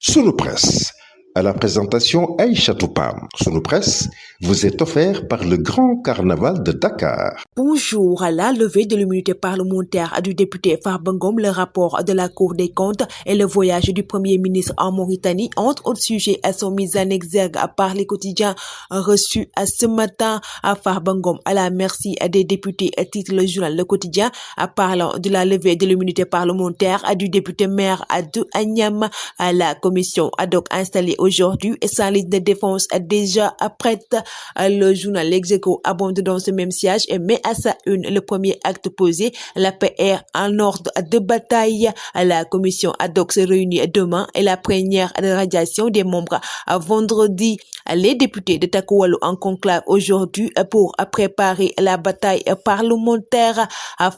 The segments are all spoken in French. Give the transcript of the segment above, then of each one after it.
Sunu Presse, à la présentation Aïcha Toupam. Sunu Presse vous est offert par le Grand Carnaval de Dakar. Bonjour. À la levée de l'immunité parlementaire du député Farba Ngom, le rapport de la Cour des comptes et le voyage du Premier ministre en Mauritanie, entre autres sujets, sont mis en exergue par les quotidiens reçus ce matin. À Farba Ngom à la merci des députés, titre le journal Le Quotidien, parlant de la levée de l'immunité parlementaire du député maire de Agnam. La commission ad hoc installée aujourd'hui et sans liste de défense déjà prête. Le journal L'Execo abonde dans ce même siège et met à sa une le premier acte posé, la PR en ordre de bataille. La commission ad hoc se réunit demain et la première de radiation des membres vendredi. Les députés de Takku Wallu en conclave aujourd'hui pour préparer la bataille parlementaire.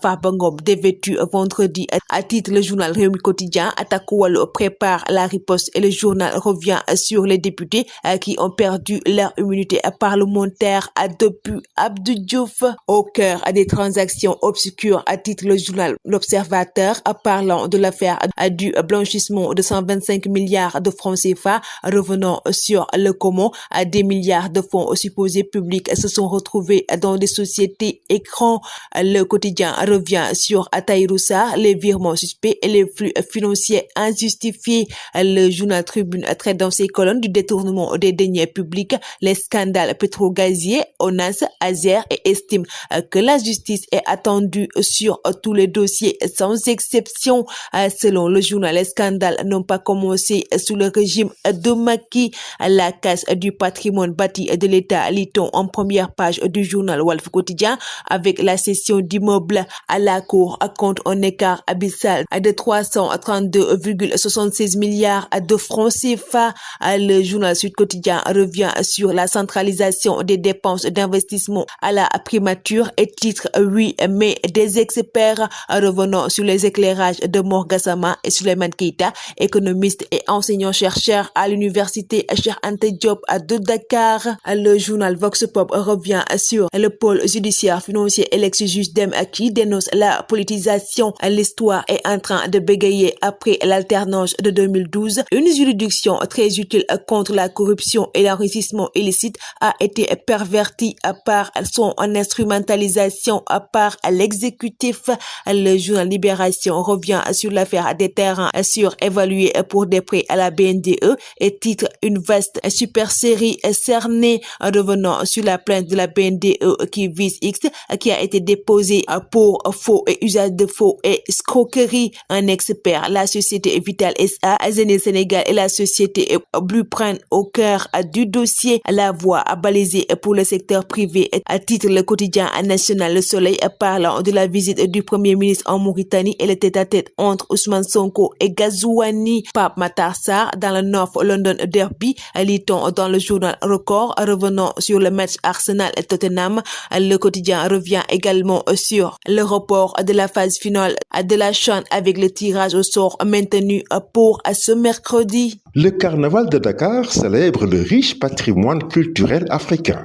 Farba Ngom dévêtu vendredi, à titre le journal Rewmi Quotidien. Takku Wallu prépare la riposte et le journal revient sur les députés qui ont perdu leur immunité parlementaire depuis Abdou Diouf. Au cœur des transactions obscures, à titre le journal L'Observateur, parlant de l'affaire du blanchissement de 125 milliards de francs CFA. Revenant sur le comment des milliards de fonds supposés publics se sont retrouvés dans des sociétés écrans. Le quotidien revient sur Tahirou Sarr, les virements suspects et les flux financiers injustifiés. Le journal Tribune traite dans ses colonnes du détournement des deniers publics, les scandales pétro-gaziers, ONAS, Azer, et estime que la justice est attendue sur tous les dossiers sans exception. Selon le journal, les scandales n'ont pas commencé sous le régime de Macky. La casse du patrimoine bâti de l'État, lit-on en première page du journal Walf Quotidien, avec la cession d'immeubles à la Cour compte un écart abyssal de 332,76 milliards de francs CFA. Le journal Sud Quotidien revient sur la centralisation des dépenses d'investissement à la primature et titre 8 mai des experts revenant sur les éclairages de Mor Gassama et Souleymane Keita, économistes et enseignants-chercheurs à l'université Cheikh Anta Diop de Dakar. Le journal Vox Pop revient sur le pôle judiciaire financier et l'ex-juge Dème qui dénonce la politisation. L'histoire est en train de bégayer après l'alternance de 2012. Une juridiction très utile contre la corruption et l'enrichissement illicite a été pervertie par son instrumentalisation par l'exécutif. Le journal Libération revient sur l'affaire des terrains surévalués pour des prêts à la BNDE et titre une vaste super série cernée. Revenant sur la plainte de la BNDE qui vise X, qui a été déposée pour faux et usage de faux et escroquerie. Un expert, la société Vital SA, Zenith Sénégal et la société Blueprint au cœur du dossier. La voie balisée pour le secteur privé, à titre le quotidien national Le Soleil, parlant de la visite du Premier ministre en Mauritanie et le tête-à-tête entre Ousmane Sonko et Ghazouani. Pape Matar Sarr dans le North London Derby, lit-on dans le journal Record. Revenant sur le match Arsenal et Tottenham, le quotidien revient également sur le report de la phase finale de la CHAN avec le tirage au sort maintenu pour ce mercredi. Le Carnaval de Dakar célèbre le riche patrimoine culturel africain.